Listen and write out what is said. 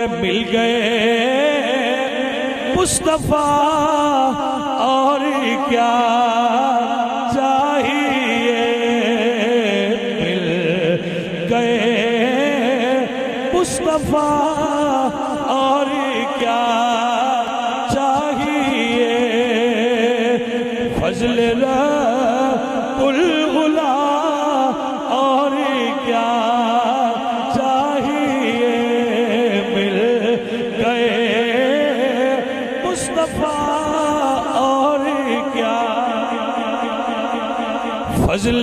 मिल गए मुस्तफा और क्या चाहिए। मिल गए मुस्तफा और क्या चाहिए। फजल रब्बुल उला और क्या चाहिए। मिल गए मुस्तफा और क्या। फजल